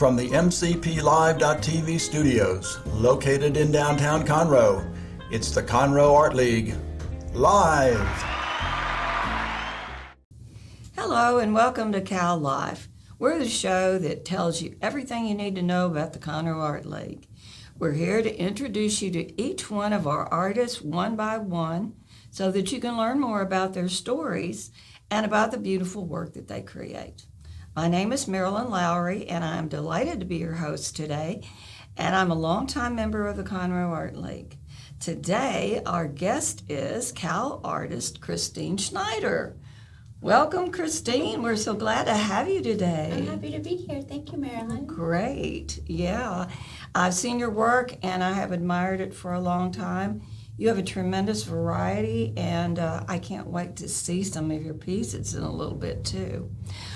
from the MCPLive.tv studios, located in downtown Conroe, it's the Conroe Art League, live. Hello and welcome to Cal Live. We're the show that tells you everything you need to know about the Conroe Art League. We're here to introduce you to each one of our artists one by one so that you can learn more about their stories and about the beautiful work that they create. My name is Marilyn Lowry, and I'm delighted to be your host today, and I'm a longtime member of the Conroe Art League. Today, our guest is Cal artist Kristine Schneider. Welcome, Kristine. We're so glad to have you today. I'm happy to be here. Thank you, Marilyn. Great. Yeah. I've seen your work, and I have admired it for a long time. You have a tremendous variety, and I can't wait to see some of your pieces in a little bit, too.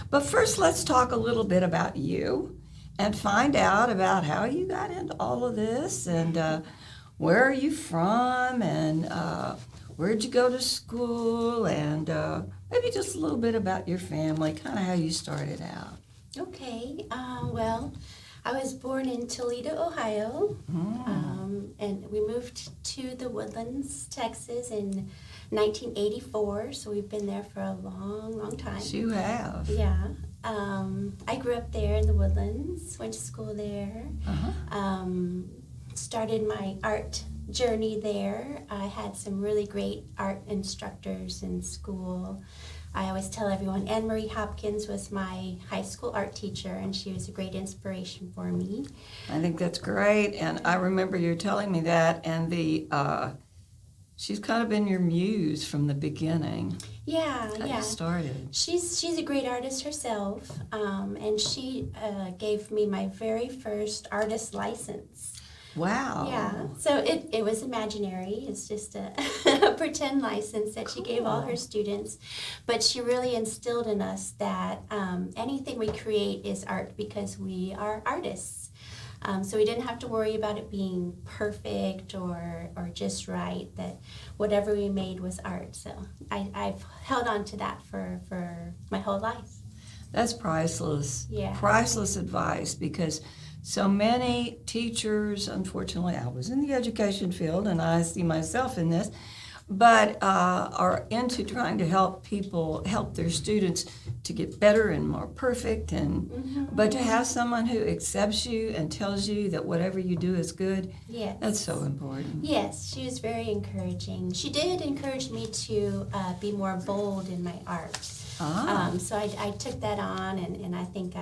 But first, let's talk a little bit about you and find out about how you got into all of this, and where are you from, and where'd you go to school, and maybe just a little bit about your family, kind of how you started out. Okay. Well, I was born in Toledo, Ohio, and we moved to the Woodlands, Texas in 1984, so we've been there for a long, long time. You have. Yeah. I grew up there in the Woodlands, went to school there, started my art journey there. I had some really great art instructors in school. I always tell everyone Anne-Marie Hopkins was my high school art teacher, and she was a great inspiration for me. I think that's great, and I remember you telling me that, and she's kind of been your muse from the beginning. Yeah. You started. She's a great artist herself, and she gave me my very first artist license. Wow. Yeah, so it was imaginary. It's just a pretend license that she gave all her students. But she really instilled in us that anything we create is art because we are artists. So we didn't have to worry about it being perfect or just right, that whatever we made was art. So I've held on to that for my whole life. That's priceless. Yeah. Priceless advice, because so many teachers, unfortunately, I was in the education field and I see myself in this, but are into trying to help their students to get better and more perfect, but to have someone who accepts you and tells you that whatever you do is good, Yes. That's so important. Yes, she was very encouraging. She did encourage me to be more bold in my art. So I took that on, and I think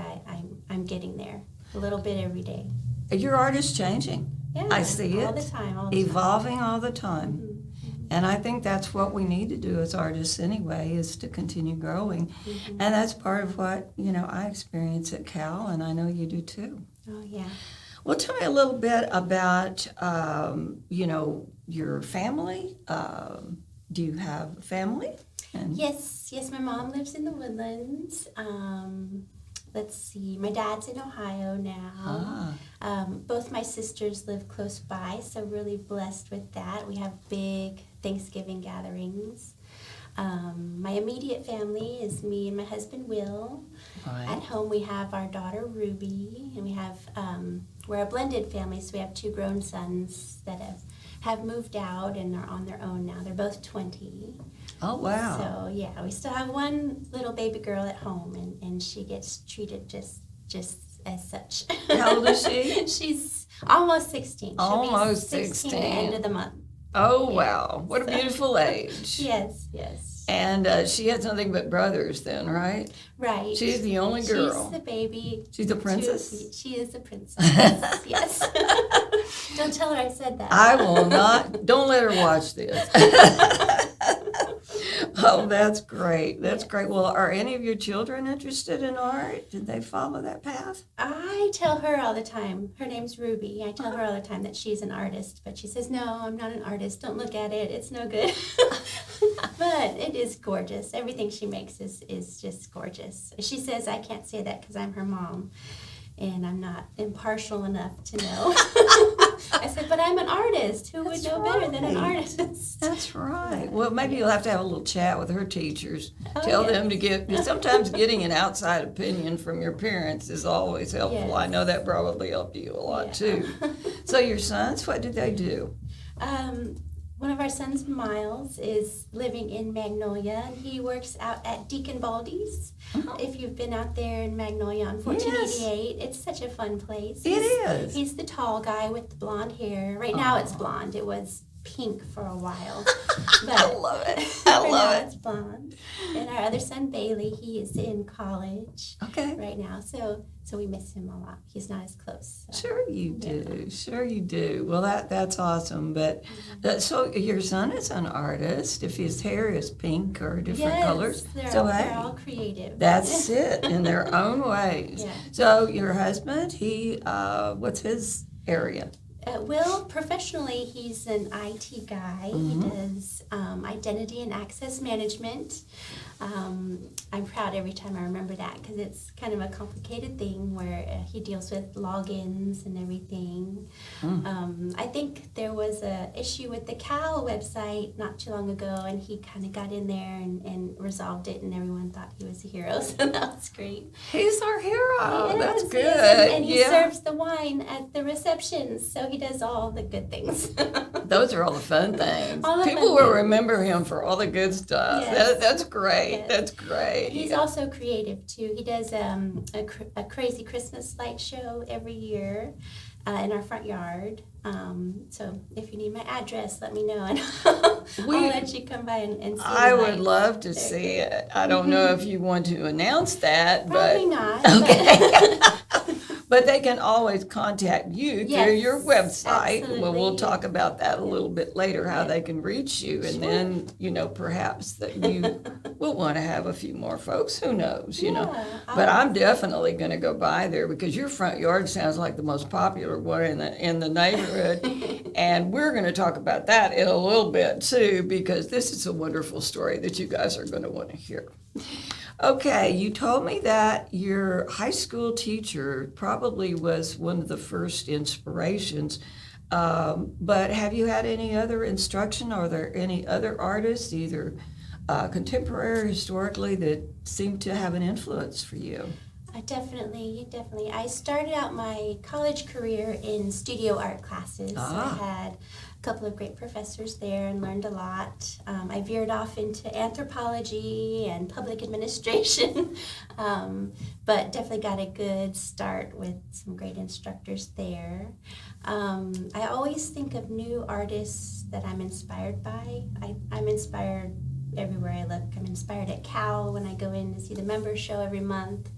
I'm getting there a little bit every day. Your art is changing. Yeah, I see all it. the time, Evolving all the time. And I think that's what we need to do as artists anyway, is to continue growing. And that's part of what, I experience at Cal, and I know you do too. Oh, yeah. Well, tell me a little bit about, your family. Do you have a family? Yes, my mom lives in the Woodlands. Let's see, my dad's in Ohio now. Both my sisters live close by, so really blessed with that. We have big Thanksgiving gatherings. My immediate family is me and my husband Will. Right. At home we have our daughter Ruby, and we have we're a blended family, so we have two grown sons that have moved out and are on their own now. They're both 20. Oh, wow. So, yeah, we still have one little baby girl at home, and she gets treated just as such. How old is she? She's almost 16. Almost She'll be 16 16. at the end of the month. Oh, Yeah. Wow. What a beautiful age. Yes. And she had nothing but brothers then, right? Right. She's the only girl. She's the baby. She's a princess? She is a princess, yes. Don't tell her I said that. I will not. Don't let her watch this. Oh, that's great. That's great. Well, are any of your children interested in art? Did they follow that path? I tell her all the time, her name's Ruby, I tell her all the time that she's an artist, but she says, no, I'm not an artist, don't look at it, it's no good. But it is gorgeous. Everything she makes is just gorgeous. She says I can't say that because I'm her mom, and I'm not impartial enough to know. I said, but I'm an artist. artist. Who would know better than an artist? That's right. Well, maybe you'll have to have a little chat with her teachers. Oh, Tell yes. them to get, sometimes getting an outside opinion from your parents is always helpful. Yes. I know that probably helped you a lot Yeah. too. So your sons, what did they do? One of our sons, Miles, is living in Magnolia, and he works out at Deacon Baldy's. If you've been out there in Magnolia on 1488, it's such a fun place. It is. He's the tall guy with the blonde hair. Right now it's blonde. It was pink for a while. But I love it. I for love now it. it's blonde. And our other son, Bailey, he is in college Okay. right now, so we miss him a lot. He's not as close. So. Sure you do. Sure you do. Well, that's awesome. But so your son is an artist. If his hair is pink or different colors, They're all creative. that's it in their own ways. Yeah. So your husband, he what's his area? Will, professionally, he's an IT guy. He does identity and access management. I'm proud every time I remember that because it's kind of a complicated thing where he deals with logins and everything. I think there was a issue with the Cal website not too long ago, and he kind of got in there and resolved it, and everyone thought he was a hero, so that was great. He's our hero. He That's is, good. he is, and he yeah. serves the wine at the receptions, so he does all the good things. Those are all the fun things. All the People fun will things. remember him for all the good stuff. Yes. That's great. Yes. That's great. He's also creative too. He does a crazy Christmas light show every year in our front yard. So if you need my address, let me know, and I'll let you come by and see. I the would lights. love to They're see great. it. I don't know if you want to announce that, Probably but not. okay. But they can always contact you through Yes, your website. Well, we'll absolutely. talk about that a little bit later, how Yeah. they can reach you. And then, perhaps that you will want to have a few more folks. Who knows, Yeah, But I'm definitely going to go by there because your front yard sounds like the most popular one in the neighborhood. And we're going to talk about that in a little bit, too, because this is a wonderful story that you guys are going to want to hear. Okay, you told me that your high school teacher probably was one of the first inspirations, but have you had any other instruction? Are there any other artists, either contemporary or historically, that seem to have an influence for you? Definitely. I started out my college career in studio art classes. So I had a couple of great professors there and learned a lot. I veered off into anthropology and public administration, but definitely got a good start with some great instructors there. I always think of new artists that I'm inspired by. I'm inspired everywhere I look. I'm inspired at Cal when I go in to see the members show every month.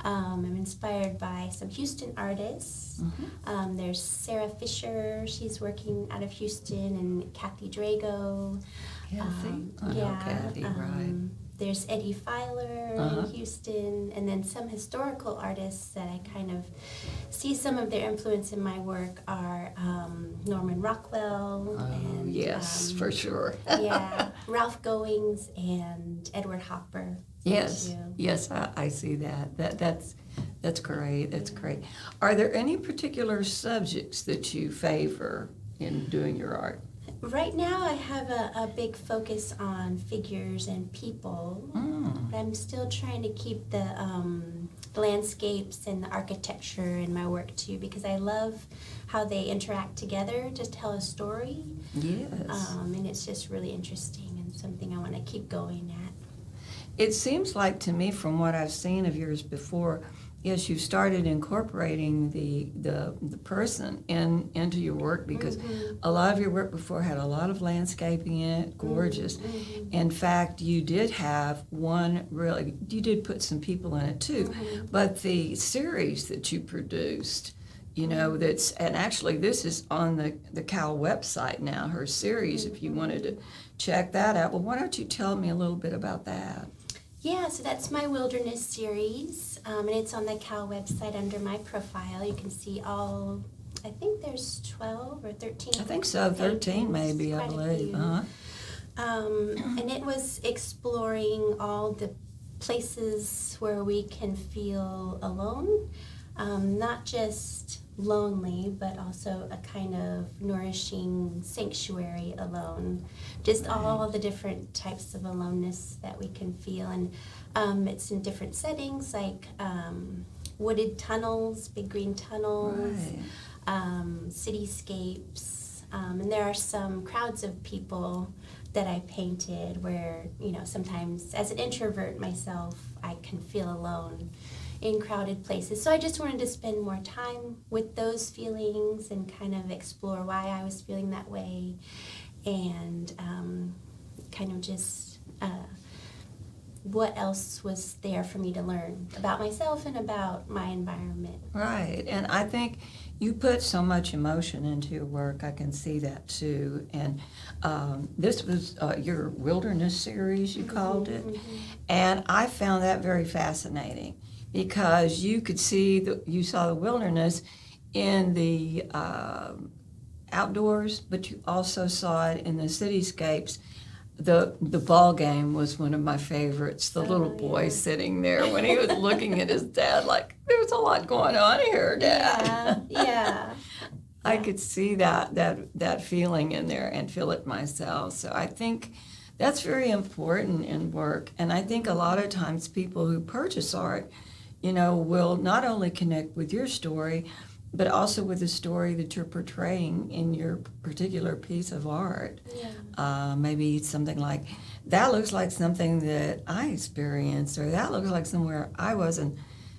I'm inspired by some Houston artists. There's Sarah Fisher, she's working out of Houston, and Kathy Drago. Kathy, right. There's Eddie Filer in Houston, and then some historical artists that I kind of see some of their influence in my work are Norman Rockwell. And, yes, for sure. Ralph Goings and Edward Hopper. Yes, I see that. That's great. That's great. Are there any particular subjects that you favor in doing your art? Right now, I have a big focus on figures and people. But I'm still trying to keep the landscapes and the architecture in my work too, because I love how they interact together to tell a story. Yes. And it's just really interesting and something I want to keep going at. It seems like to me, from what I've seen of yours before, is you started incorporating the person into your work, because a lot of your work before had a lot of landscaping in it, gorgeous. In fact, you did have you did put some people in it too, but the series that you produced, and actually this is on the Cal website now, her series, if you wanted to check that out. Well, why don't you tell me a little bit about that? Yeah, so that's my wilderness series, and it's on the Cal website under my profile. You can see all, I think there's 12 or 13. I think so, 13 maybe, I quite a believe. few. And it was exploring all the places where we can feel alone, not just lonely, but also a kind of nourishing sanctuary alone. Just all the different types of aloneness that we can feel. And it's in different settings, like wooded tunnels, big green tunnels, cityscapes. And there are some crowds of people that I painted where, sometimes as an introvert myself, I can feel alone in crowded places. So I just wanted to spend more time with those feelings and kind of explore why I was feeling that way, and kind of just what else was there for me to learn about myself and about my environment. Right, and I think you put so much emotion into your work. I can see that too. And this was your wilderness series, you called it. And I found that very fascinating because you could see, you saw the wilderness in the outdoors, but you also saw it in the cityscapes. The ball game was one of my favorites. The little boy sitting there when he was looking at his dad like, there's a lot going on here, Dad. Yeah. I could see that feeling in there and feel it myself. So I think that's very important in work. And I think a lot of times people who purchase art, will not only connect with your story, but also with the story that you're portraying in your particular piece of art. Yeah. Maybe something like, that looks like something that I experienced, or that looks like somewhere I was, and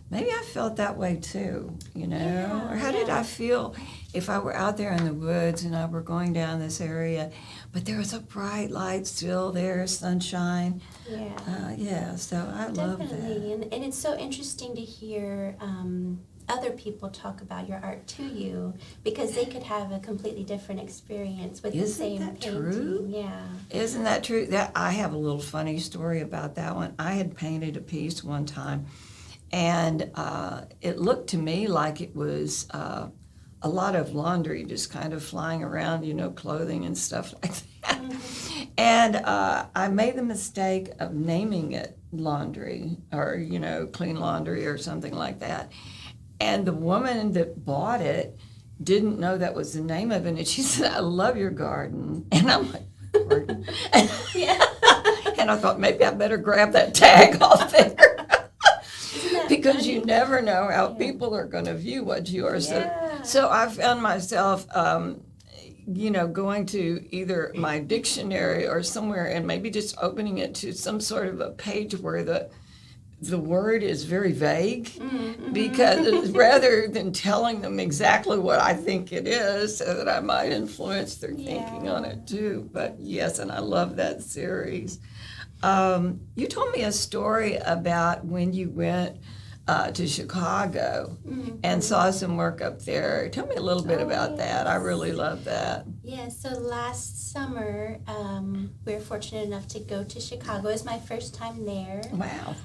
maybe I felt that way too, Yeah, or how did I feel if I were out there in the woods and I were going down this area, but there was a bright light still there, sunshine. So I love that. Definitely, and it's so interesting to hear other people talk about your art to you, because they could have a completely different experience with the same painting. True? Yeah. Isn't that true? That I have a little funny story about that one. I had painted a piece one time, and it looked to me like it was a lot of laundry just kind of flying around, clothing and stuff like that. And I made the mistake of naming it laundry, or, clean laundry or something like that. And the woman that bought it didn't know that was the name of it. And she said, I love your garden. And I'm like, garden? And I thought maybe I better grab that tag off there. Because you never know how people are going to view what you are. So I found myself, going to either my dictionary or somewhere and maybe just opening it to some sort of a page where the word is very vague, because rather than telling them exactly what I think it is, so that I might influence their thinking on it too. But yes, and I love that series. You told me a story about when you went to Chicago and saw some work up there. Tell me a little bit about that. I really love that. Yeah, so last summer, we were fortunate enough to go to Chicago. It was my first time there. Wow.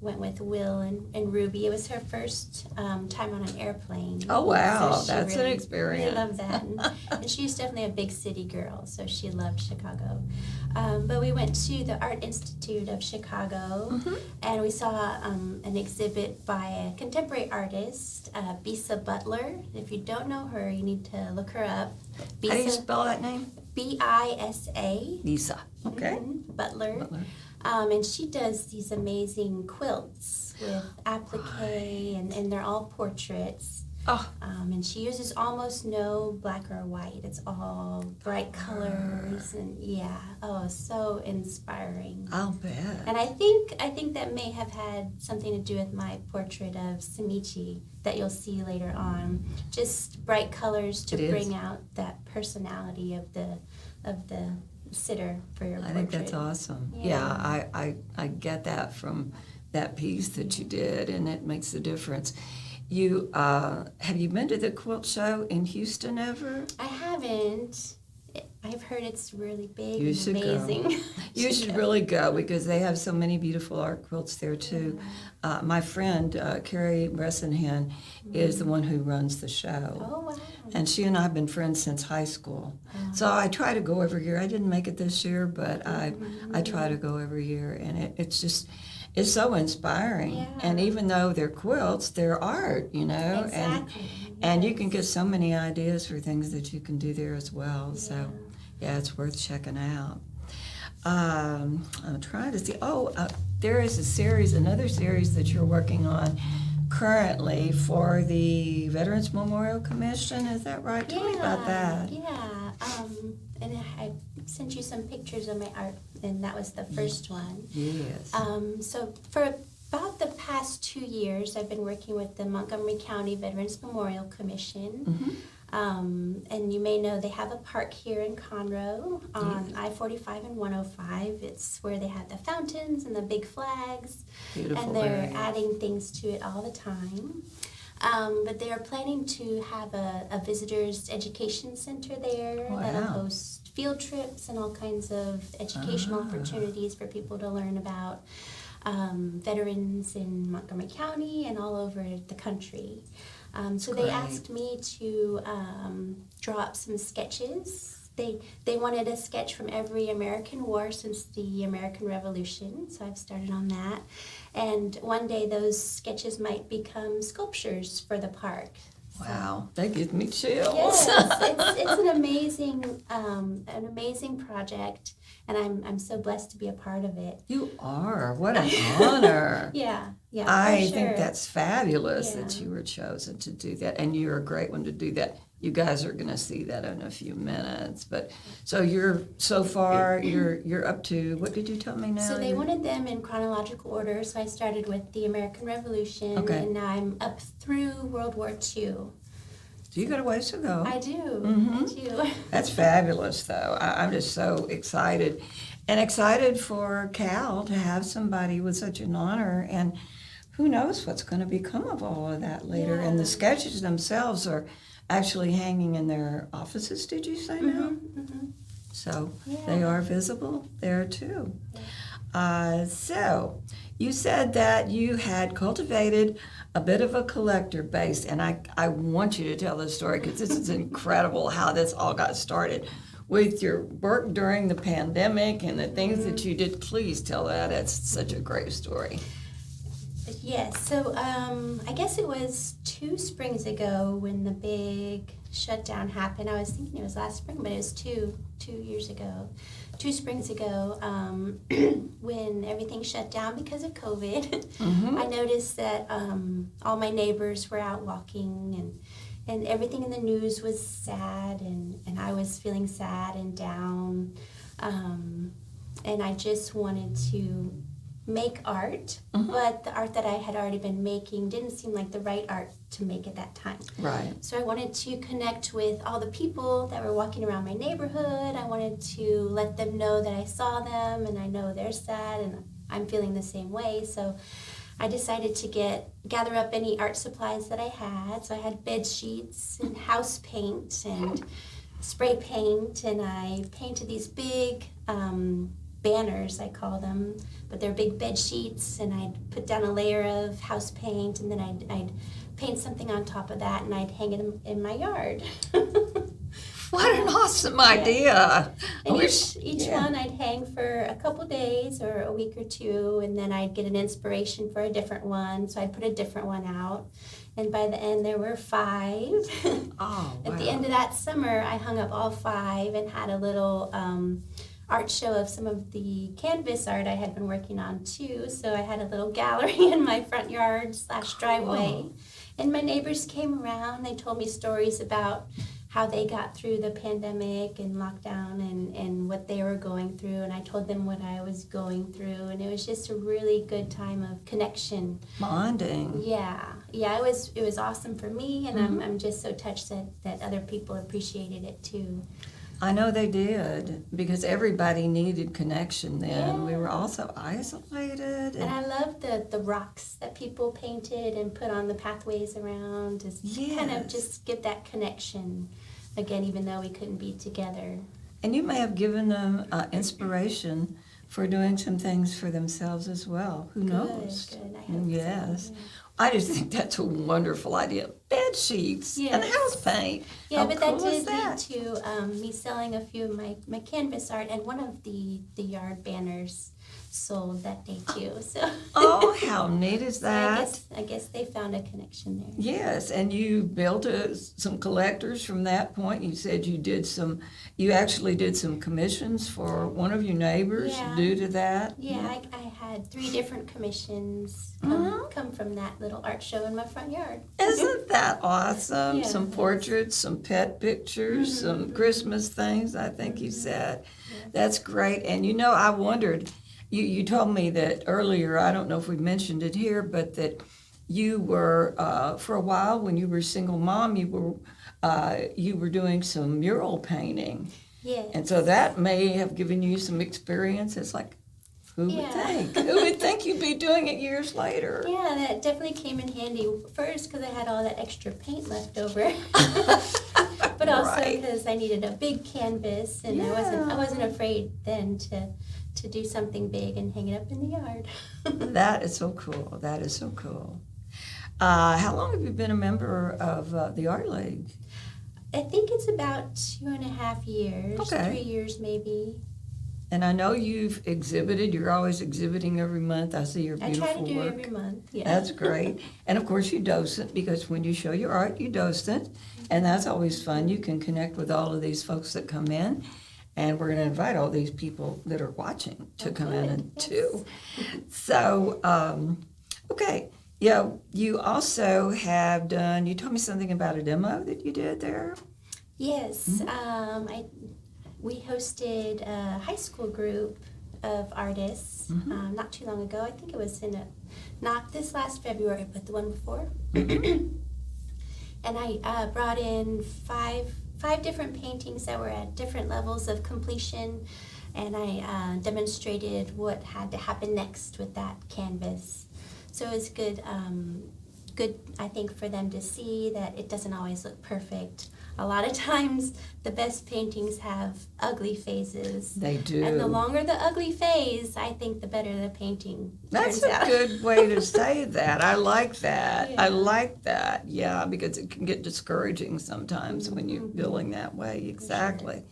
Went with Will and Ruby. It was her first time on an airplane. Oh, wow. So that's an experience. Really loved that. And she's definitely a big city girl, so she loved Chicago. But we went to the Art Institute of Chicago, and we saw an exhibit by a contemporary artist, Bisa Butler. If you don't know her, you need to look her up. Bisa, How do you spell that name? Bisa. Bisa. Okay. Butler. And she does these amazing quilts with applique, and they're all portraits. And she uses almost no black or white. It's all bright colors, and so inspiring. I'll bet. And I think that may have had something to do with my portrait of Samichi that you'll see later on. Just bright colors to bring out that personality of the sitter for your portrait. I think that's awesome. Yeah, I get that from that piece that you did, and it makes a difference. You have you been to the quilt show in Houston ever? I haven't. I've heard it's really big You and should amazing. go. You should really go, because they have so many beautiful art quilts there too. My friend Carrie Bressenhen is the one who runs the show. Oh, wow. And she and I have been friends since high school. So I try to go every year. I didn't make it this year, but I try to go every year, and it's so inspiring. And even though they're quilts, they're art, Exactly. And you can get so many ideas for things that you can do there as well. Yeah. So, yeah, it's worth checking out. I'm trying to see. There is another series that you're working on currently for the Veterans Memorial Commission. Is that right? Tell me about that. Yeah. And I sent you some pictures of my art, and that was the first one. Yes. So for about the past 2 years, I've been working with the Montgomery County Veterans Memorial Commission. Mm-hmm. And you may know they have a park here in Conroe on I-45 and 105. It's where they have the fountains and the big flags. Beautiful and they're area. adding things to it all the time. But they are planning to have a visitors education center there that'll Wow. host field trips and all kinds of educational opportunities for people to learn about veterans in Montgomery County and all over the country. So they Great. asked me to draw up some sketches. They wanted a sketch from every American war since the American Revolution, so I've started on that. And one day those sketches might become sculptures for the park. Wow, that gives me chills. Yes, it's an amazing project, and I'm so blessed to be a part of it. You are. What an honor. Yeah, I for think sure. that's fabulous Yeah. that you were chosen to do that, and you're a great one to do that. You guys are going to see that in a few minutes. But so you're up to, what did you tell me now? So they wanted them in chronological order, so I started with the American Revolution, Okay. and now I'm up through World War II. So you got a ways to go. I do, Mhm. I do. That's fabulous, though. I'm just so excited. And excited for Cal to have somebody with such an honor. And who knows what's going to become of all of that later. Yeah. And the sketches themselves are actually hanging in their offices, did you say now? Mhm. So Yeah. they are visible there, too. Yeah. So you said that you had cultivated a bit of a collector base, and I want you to tell this story because this is incredible how this all got started with your work during the pandemic and the things that you did. Please tell that. It's such a great story. Yes, so I guess it was 2 springs ago when the big shutdown happened. I was thinking it was last spring, but it was two years ago. 2 springs ago, when everything shut down because of COVID, I noticed that all my neighbors were out walking, and everything in the news was sad, and I was feeling sad and down, and I just wanted to make art, but the art that I had already been making didn't seem like the right art to make at that time. Right. So I wanted to connect with all the people that were walking around my neighborhood. I wanted to let them know that I saw them and I know they're sad and I'm feeling the same way. So I decided to gather up any art supplies that I had. So I had bed sheets and house paint and spray paint, and I painted these big banners, I call them, but they're big bed sheets, and I'd put down a layer of house paint, and then I'd paint something on top of that, and I'd hang it in my yard. What an awesome idea. And I each wish- one I'd hang for a couple days or a week or two, and then I'd get an inspiration for a different one, so I'd put a different one out. And by the end, there were 5. Oh, wow. At the end of that summer, I hung up all 5 and had a little art show of some of the canvas art I had been working on too. So I had a little gallery in my front yard / driveway. Cool. And my neighbors came around. They told me stories about how they got through the pandemic and lockdown and what they were going through. And I told them what I was going through. And it was just a really good time of connection. Bonding. Yeah, it was awesome for me. And I'm just so touched that other people appreciated it too. I know they did, because everybody needed connection then. We Yeah. were also isolated. And I love the rocks that people painted and put on the pathways around to kind of Yes. just give that connection again, even though we couldn't be together. And you may have given them inspiration for doing some things for themselves as well. Who knows? Good. I hope Yes. so. I just think that's a wonderful idea. Bed sheets and Yes. house paint. Yeah, How but cool that did is that? lead to me selling a few of my canvas art, and one of the yard banners sold that day too. So Oh, how neat is so that? I guess they found a connection there. Yes, and you built some collectors from that point. You said you actually did some commissions for one of your neighbors Yeah. due to that. Yeah, I had 3 different commissions come from that little art show in my front yard. Isn't that awesome? Yeah, Some it is. portraits, some pet pictures, some Christmas things, I think you said. That's great. And I wondered, you told me that earlier, I don't know if we mentioned it here, but that you were, for a while when you were a single mom, you were doing some mural painting. Yes. And so that may have given you some experience. It's like, who would Yeah. think? Who would think you'd be doing it years later? Yeah, that definitely came in handy. First, because I had all that extra paint left over, but also Right. because I needed a big canvas, and I wasn't afraid then to do something big and hang it up in the yard. That is so cool. That is so cool. How long have you been a member of the Art League? I think it's about 2.5 years, Okay. 3 years maybe. And I know you've exhibited. You're always exhibiting every month. I see your I beautiful try to do work. it every month. Yeah. That's great. And of course, you docent, because when you show your art, you docent. And that's always fun. You can connect with all of these folks that come in. And we're going to invite all these people that are watching to come in and too. So, okay. Yeah, you also have done, you told me something about a demo that you did there. Yes, we hosted a high school group of artists not too long ago. I think it was not this last February, but the one before. And I brought in five different paintings that were at different levels of completion, and I demonstrated what had to happen next with that canvas. So it was good, I think, for them to see that it doesn't always look perfect. A lot of times, the best paintings have ugly phases. They do. And the longer the ugly phase, I think the better the painting That's turns a out. good way to say that. I like that. I Yeah. like that. Yeah, because it can get discouraging sometimes when you're feeling that way. Exactly.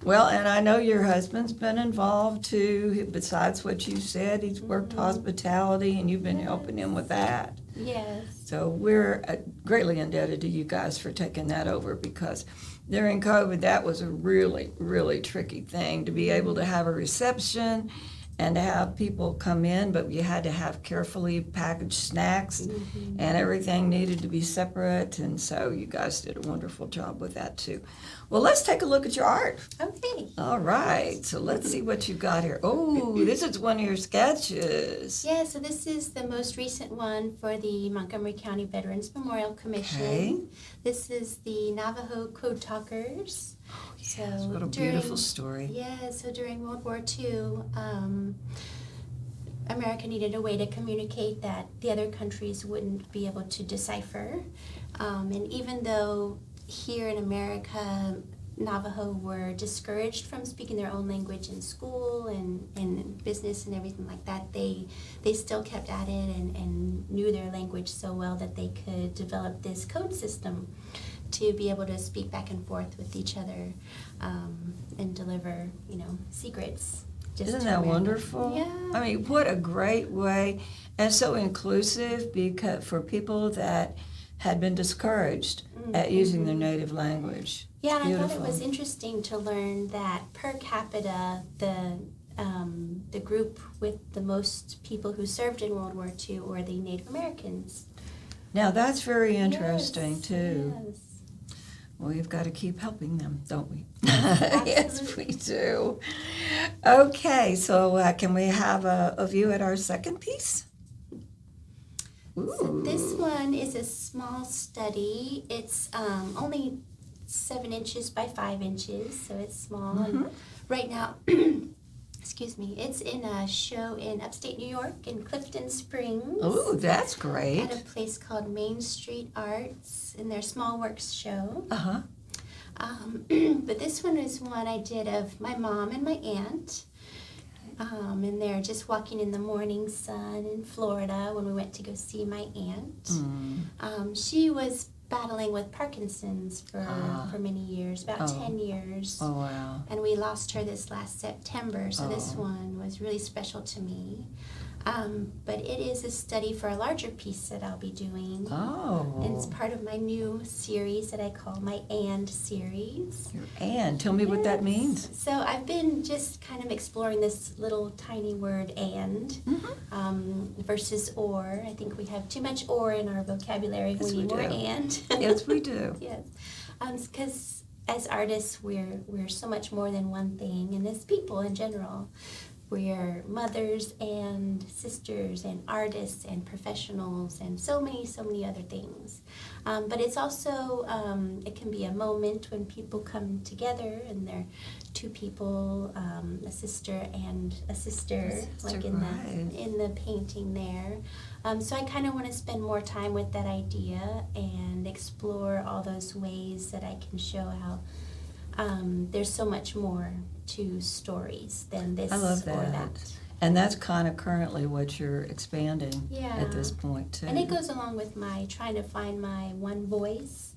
Well, and I know your husband's been involved too. Besides what you said, he's worked hospitality, and you've been helping him with that. Yes. So we're greatly indebted to you guys for taking that over, because during COVID, that was a really, really tricky thing to be able to have a reception and to have people come in, but you had to have carefully packaged snacks and everything needed to be separate. And so you guys did a wonderful job with that too. Well, let's take a look at your art. Okay. All right, so let's see what you've got here. Oh, this is one of your sketches. Yeah, so this is the most recent one for the Montgomery County Veterans Memorial Commission. Okay. This is the Navajo Code Talkers. Oh, yes, So what a beautiful story. Yeah, so during World War II, America needed a way to communicate that the other countries wouldn't be able to decipher. And even though here in America, Navajo were discouraged from speaking their own language in school and business and everything like that, they still kept at it and knew their language so well that they could develop this code system to be able to speak back and forth with each other and deliver, secrets. Isn't to that America. wonderful? Yeah. I mean, what a great way, and so inclusive, because for people that had been discouraged at using their native language. Yeah, and I thought Beautiful. it was interesting to learn that per capita, the group with the most people who served in World War II were the Native Americans. Now that's very interesting Yes, too. yes. We've got to keep helping them, don't we? Yes, Yes, we absolutely. do. Okay, so can we have a view at our second piece? So this Ooh. one is a small study. It's only 7 inches by 5 inches, so it's small. And right now, excuse me, it's in a show in upstate New York in Clifton Springs. Ooh, that's At great. a place called Main Street Arts in their Small Works show. Uh-huh. But this one is one I did of my mom and my aunt. And they're just walking in the morning sun in Florida when we went to go see my aunt. She was battling with Parkinson's for many years, about 10 years. Oh, wow. And we lost her this last September, so this one was really special to me. But it is a study for a larger piece that I'll be doing. Oh. And it's part of my new series that I call my "And" series. Your and. Tell me what that means. So I've been just kind of exploring this little tiny word "and" versus "or." I think we have too much "or" in our vocabulary. Yes, we need we more do. "and." Yes, we do. Yes, because as artists, we're so much more than one thing, and as people in general. We're mothers and sisters and artists and professionals and so many other things. But it's also, it can be a moment when people come together and they're two people, a sister and a sister, like in the painting there. So I kind of want to spend more time with that idea and explore all those ways that I can show how there's so much more to stories than this I love that. or that. And that's kind of currently what you're expanding Yeah. at this point, too. And it goes along with my trying to find my one voice.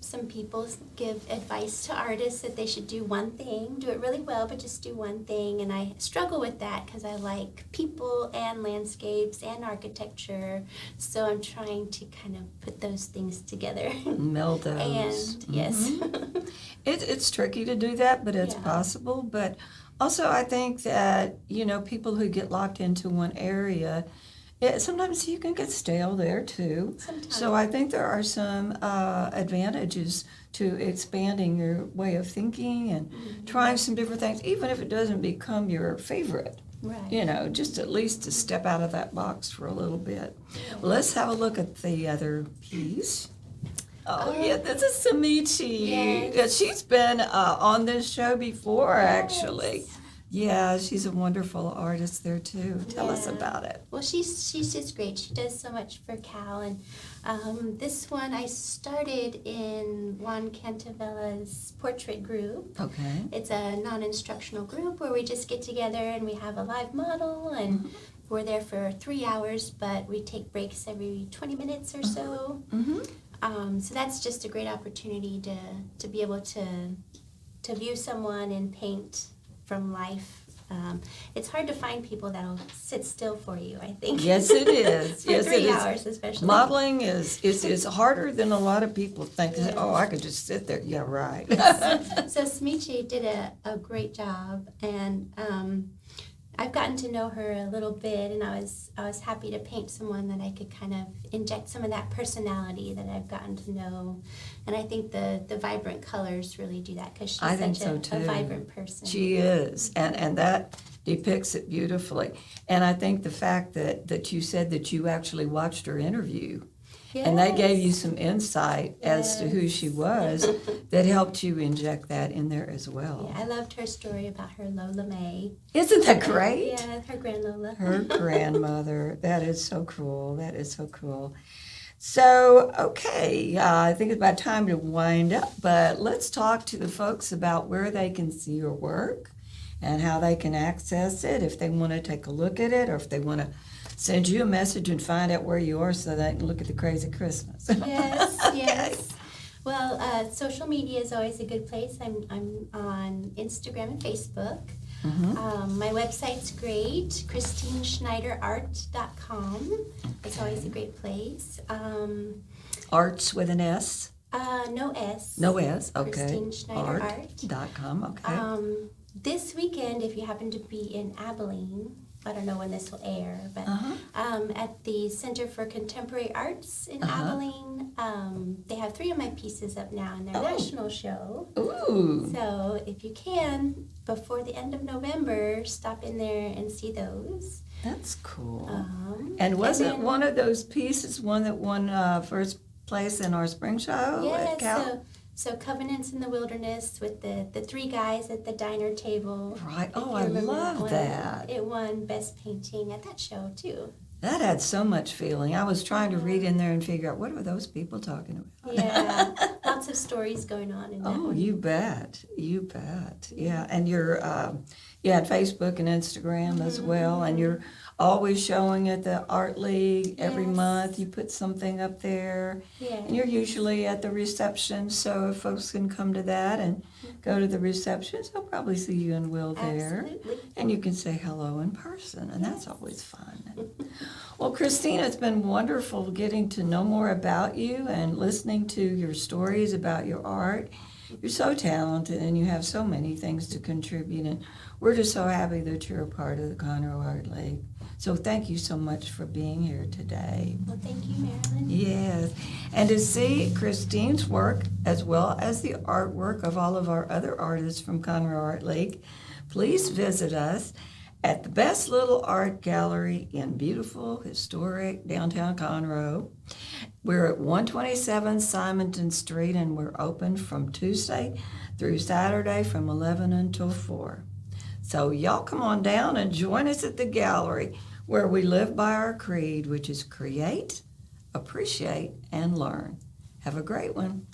Some people give advice to artists that they should do one thing, do it really well, but just do one thing. And I struggle with that because I like people and landscapes and architecture. So I'm trying to kind of put those things together. Meld those. And yes. It's tricky to do that, but it's Yeah. possible. But also, I think that, people who get locked into one area, sometimes you can get stale there too. Sometimes. So I think there are some advantages to expanding your way of thinking and trying some different things, even if it doesn't become your favorite. Right. Just at least to step out of that box for a little bit. Well, let's have a look at the other piece. Oh, yeah, this is Samichi. Yes. She's been on this show before, actually. Yes. Yeah, she's a wonderful artist there, too. Tell us Yeah. about it. Well, she's just great. She does so much for Cal. And this one I started in Juan Cantavella's portrait group. Okay. It's a non-instructional group where we just get together and we have a live model and we're there for 3 hours, but we take breaks every 20 minutes or so. So that's just a great opportunity to be able to view someone and paint from life. It's hard to find people that'll sit still for you, I think. Yes, it is. For Yes, 3 it is. hours especially. Modeling is harder than a lot of people think. They say, oh, I could just sit there. Yeah, right. So Samichi did a great job, and I've gotten to know her a little bit, and I was happy to paint someone that I could kind of inject some of that personality that I've gotten to know, and I think the vibrant colors really do that because I she's think such so, a too. vibrant person. She is, and that depicts it beautifully. And I think the fact that you said that you actually watched her interview, and they gave you some insight as to who she was that helped you inject that in there as well. Yeah, I loved her story about her Lola May. Isn't that great? Yeah, her grand Lola. Her grandmother. That is so cool. That is so cool. So, okay, I think it's about time to wind up, but let's talk to the folks about where they can see your work and how they can access it, if they want to take a look at it, or if they want to send you a message and find out where you are so they can look at the crazy Christmas. Yes, yes. Well, social media is always a good place. I'm on Instagram and Facebook. My website's great, KristineSchneiderArt.com. It's always a great place. Arts with an S? No S. No S, okay. Kristine Schneider Art.com, okay. This weekend, if you happen to be in Abilene, I don't know when this will air, but at the Center for Contemporary Arts in Abilene, they have 3 of my pieces up now in their national show. Ooh. So if you can, before the end of November, stop in there and see those. That's cool. And wasn't then- one of those pieces one that won first place in our spring show at Cal? Yes, so Covenants in the Wilderness with the 3 guys at the diner table. Right. If Oh, you I remember love one. that. It won Best Painting at that show, too. That had so much feeling. I was trying to read in there and figure out what were those people talking about. Yeah. Well, lots of stories going on in that Oh, one. you bet. You bet. Yeah. And you're, you had Facebook and Instagram as well. And you're always showing at the Art League every Yes. month. You put something up there. Yes. And you're usually at the reception. So if folks can come to that and go to the receptions, they'll probably see you and Will there. Absolutely. And you can say hello in person. And that's always fun. Well, Kristine, it's been wonderful getting to know more about you and listening to your stories about your art. You're so talented and you have so many things to contribute, and we're just so happy that you're a part of the Conroe Art League. So thank you so much for being here today. Well, thank you, Marilyn. Yes, and to see Kristine's work as well as the artwork of all of our other artists from Conroe Art League, please visit us at the Best Little Art Gallery in beautiful, historic downtown Conroe. We're at 127 Simonton Street, and we're open from Tuesday through Saturday from 11 until 4. So y'all come on down and join us at the gallery where we live by our creed, which is create, appreciate, and learn. Have a great one.